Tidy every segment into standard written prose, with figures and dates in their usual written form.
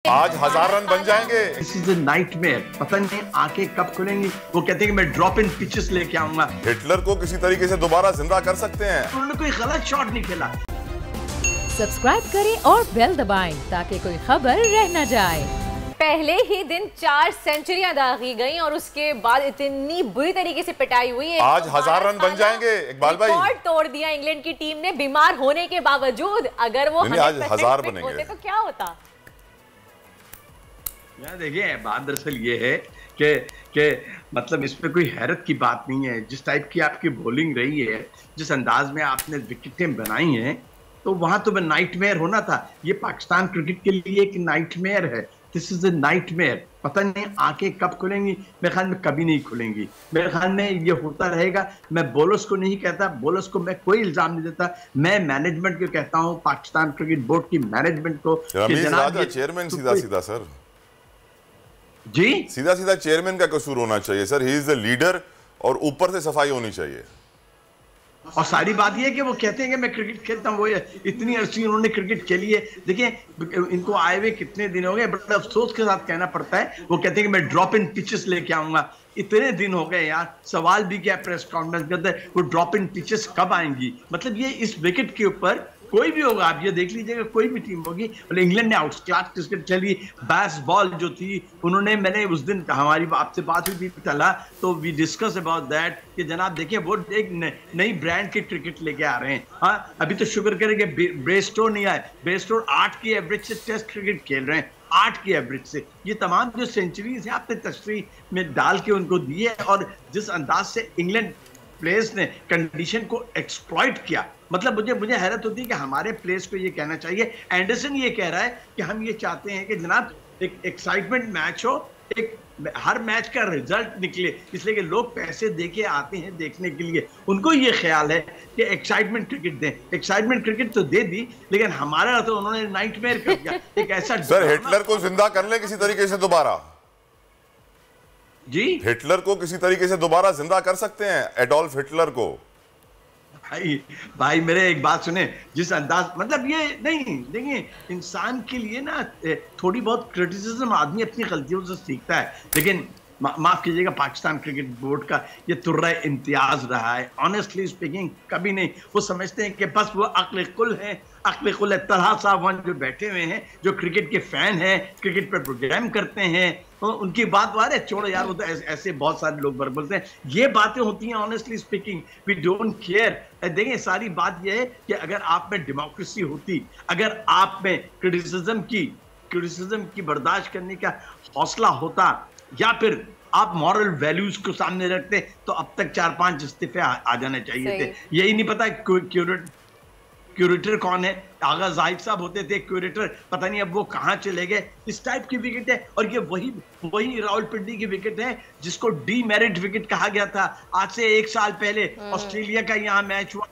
आज 1000 रन बन जाएंगे। This is a nightmare. पता नहीं आंखें कब खुलेंगी। वो कहते हैं कि मैं ड्रॉप इन पिचेस लेके आऊंगा। हिटलर को किसी तरीके से दोबारा जिंदा कर सकते हैं। उन्होंने कोई गलत शॉट नहीं खेला। सब्सक्राइब करें और बेल दबाएं ताकि कोई खबर रह न जाए। पहले ही दिन 4 सेंचुरियां दागी गई और उसके बाद इतनी बुरी तरीके से पिटाई हुई है। आज 1000 रन बन जाएंगे इकबाल भाई। रिकॉर्ड तोड़ दिया इंग्लैंड की टीम ने बीमार होने के बावजूद। अगर वो आज 1000 बनेंगे होते तो क्या होता। यार देखिए, बात दरअसल ये है कि मतलब इसमें कोई हैरत की बात नहीं है। जिस टाइप की आपकी बॉलिंग रही है, जिस अंदाज में आपने विकेटें बनाई हैं, तो वहां तो नाइटमेयर होना था। ये पाकिस्तान क्रिकेट के लिए एक नाइटमेयर है। This is a nightmare. पता नहीं आंखें कब खुलेंगी। मेरे ख्याल में कभी नहीं खुलेंगी। मेरे ख्याल में ये होता रहेगा। मैं बॉलर्स को नहीं कहता, बॉलर्स को मैं कोई इल्जाम नहीं देता। मैं मैनेजमेंट को कहता हूँ, पाकिस्तान क्रिकेट बोर्ड की मैनेजमेंट को। चेयरमैन सीधा सर जी, सीधा चेयरमैन का कसूर होना चाहिए sir. He is the leader और ऊपर से सफाई होनी चाहिए। और सारी बात यह है कि वो कहते हैं कि मैं क्रिकेट खेलता हूँ। वो इतनी अर्सी उन्होंने क्रिकेट खेली है। देखिए, इनको आए हुए कितने दिन हो गए, बड़े अफसोस के साथ कहना पड़ता है। वो कहते हैं कि मैं ड्रॉप इन पिचेस लेके आऊंगा। इतने दिन हो गए यार, सवाल भी क्या प्रेस कॉन्फ्रेंस करते हैं, वो ड्रॉप इन पिचेस कब आएंगी। मतलब ये इस विकेट के ऊपर कोई भी होगा, आप ये देख लीजिएगा, कोई भी टीम होगी। और इंग्लैंड ने आउट क्लास क्रिकेट खेली। बैस बॉल जो थी उन्होंने, मैंने उस दिन हमारी आपसे बात हुई थी चला, तो वी डिस्कस अबाउट दैट कि जनाब देखिए वो एक नई ब्रांड की क्रिकेट लेके आ रहे हैं। हाँ, अभी तो शुक्र करेंगे ब्रेस्टो नहीं आए। ब्रेस्टो 8 की एवरेज से टेस्ट क्रिकेट खेल रहे हैं, 8 की एवरेज से। ये तमाम जो सेंचुरीज है आपने तशरीह में डाल के उनको दी है। और जिस अंदाज से इंग्लैंड प्लेयर्स ने कंडीशन को एक्सप्लॉइट किया, मतलब मुझे हैरत होती है कि हमारे प्लेयर्स को ये कहना चाहिए। एंडरसन ये कह रहा है कि हम ये चाहते हैं कि जनाब एक एक्साइटमेंट मैच हो, एक हर मैच का रिजल्ट निकले, इसलिए कि लोग पैसे देके आते हैं देखने के लिए। उनको ये ख्याल है कि एक्साइटमेंट क्रिकेट दें। एक्साइटमेंट क्रिकेट तो दे दी, लेकिन हमारा तो उन्होंने नाइटमेयर कर दिया। एक ऐसा सर, हिटलर को जिंदा कर ले किसी तरीके से दोबारा। जी, हिटलर को किसी तरीके से दोबारा जिंदा कर सकते हैं, एडोल्फ हिटलर को। भाई मेरे एक बात सुने, जिस अंदाज, मतलब ये नहीं, देखिए इंसान के लिए ना थोड़ी बहुत क्रिटिसिज्म आदमी अपनी गलतियों से सीखता है। लेकिन माफ कीजिएगा, पाकिस्तान क्रिकेट बोर्ड का ये तुर्रा इम्तियाज रहा है। ऑनेस्टली स्पीकिंग, कभी नहीं। वो समझते हैं कि बस वो अक्ल कुल है, अक्ल कुल है। तलहा साहब जो बैठे हुए हैं, जो क्रिकेट के फैन हैं, क्रिकेट पर प्रोग्राम करते हैं, तो उनकी बात वाले छोड़ो यार, वो तो ऐसे बहुत सारे लोग बोलते हैं। ये बातें होती हैं, honestly speaking we don't care. देखिए, सारी बात ये है कि अगर आप में डेमोक्रेसी होती, अगर आप में क्रिटिसिज्म की बर्दाश्त करने का हौसला होता, या फिर आप मॉरल वैल्यूज को सामने रखते, तो अब तक 4-5 इस्तीफे आ जाने चाहिए थे। यही नहीं पता क्यूरेटर कौन है। आगा जाहिद साहब होते थे क्यूरेटर, पता नहीं अब वो कहाँ चले गए। इस टाइप की विकेट है। और ये वही रावलपिंडी की विकेट है जिसको डीमेरिट विकेट कहा गया था। आज से 1 साल पहले ऑस्ट्रेलिया का यहाँ मैच हुआ,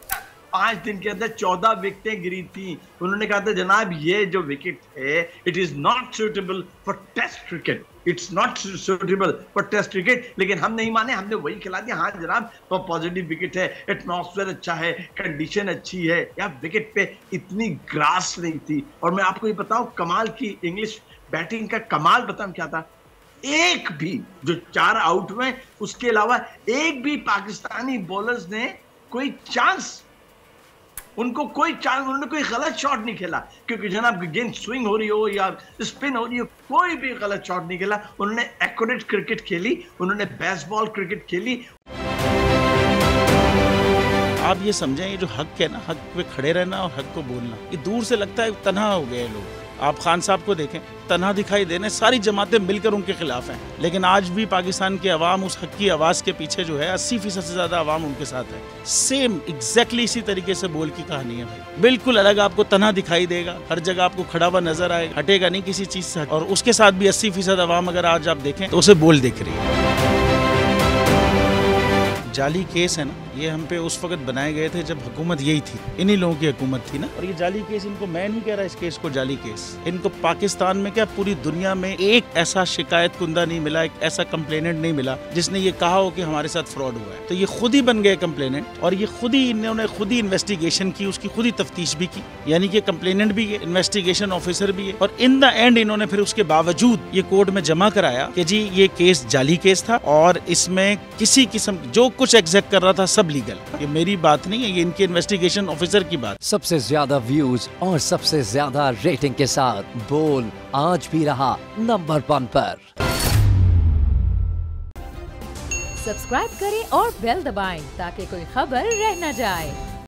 5 दिन के अंदर 14 विकेटें गिरी थी। उन्होंने कहा था जनाब ये जो विकेट है, it is not suitable for test cricket, it's not suitable for test cricket. लेकिन हम नहीं माने, हमने वही खिला दिया। हाँ जनाब, तो पॉजिटिव विकेट है, एटमॉस्फेयर अच्छा है, कंडीशन अच्छी है। यार विकेट पे इतनी ग्रास नहीं थी। और मैं आपको ये बताऊं, कमाल की इंग्लिश बैटिंग का कमाल बताऊं क्या था, एक भी जो 4 आउट हुए, उसके अलावा एक भी पाकिस्तानी बॉलर्स ने कोई चांस, उन्होंने कोई गलत शॉट नहीं खेला। क्योंकि जनाब गेंद स्विंग हो रही हो या स्पिन हो रही हो, कोई भी गलत शॉट नहीं खेला। उन्होंने एक्यूरेट क्रिकेट खेली, उन्होंने बेसबॉल क्रिकेट खेली। आप ये समझें, ये जो हक है ना, हक पे खड़े रहना और हक को बोलना, ये दूर से लगता है तन्हा हो गए लोग। आप खान साहब को देखें, तन्हा दिखाई देने, सारी जमातें मिलकर उनके खिलाफ हैं। लेकिन आज भी पाकिस्तान की आवाम उस हक की आवाज़ के पीछे जो है, 80% से ज़्यादा आवाम उनके साथ है। सेम एग्जैक्टली इसी तरीके से बोल की कहानी है भाई। बिल्कुल अलग आपको तन्हा दिखाई देगा, हर जगह आपको खड़ा हुआ नजर आएगा, हटेगा नहीं किसी चीज़ से। और उसके साथ भी 80% आवाम अगर आज आप देखें तो उसे बोल दिख रही है। जाली केस है ना, ये हम पे उस वक्त बनाए गए थे जब हुकूमत यही थी, इन्हीं लोगों की हुकूमत थी ना। और ये जाली केस, इनको मैं नहीं कह रहा इस केस को जाली केस, इनको पाकिस्तान में क्या पूरी दुनिया में एक ऐसा शिकायत कुंदा नहीं मिला, एक ऐसा कंप्लेनेंट नहीं मिला जिसने ये कहा हो कि हमारे साथ फ्रॉड हुआ है। तो ये खुद ही बन गए कंप्लेनेंट और ये खुद ही इन्होंने खुद ही इन्वेस्टिगेशन की, उसकी खुद ही तफ्तीश भी की, यानी कि कंप्लेनेंट भी है, इन्वेस्टिगेशन ऑफिसर भी है। और इन द एंड इन्होंने फिर उसके बावजूद ये कोर्ट में जमा कराया कि जी ये केस जाली केस था और इसमें किसी किस्म जो कुछ एग्जैक्ट कर रहा था सब लीगल। ये मेरी बात नहीं है, ये इनके इन्वेस्टिगेशन ऑफिसर की बात। सबसे ज्यादा व्यूज और सबसे ज्यादा रेटिंग के साथ बोल आज भी रहा नंबर 1 पर। सब्सक्राइब करें और बेल दबाएं ताकि कोई खबर रह न जाए।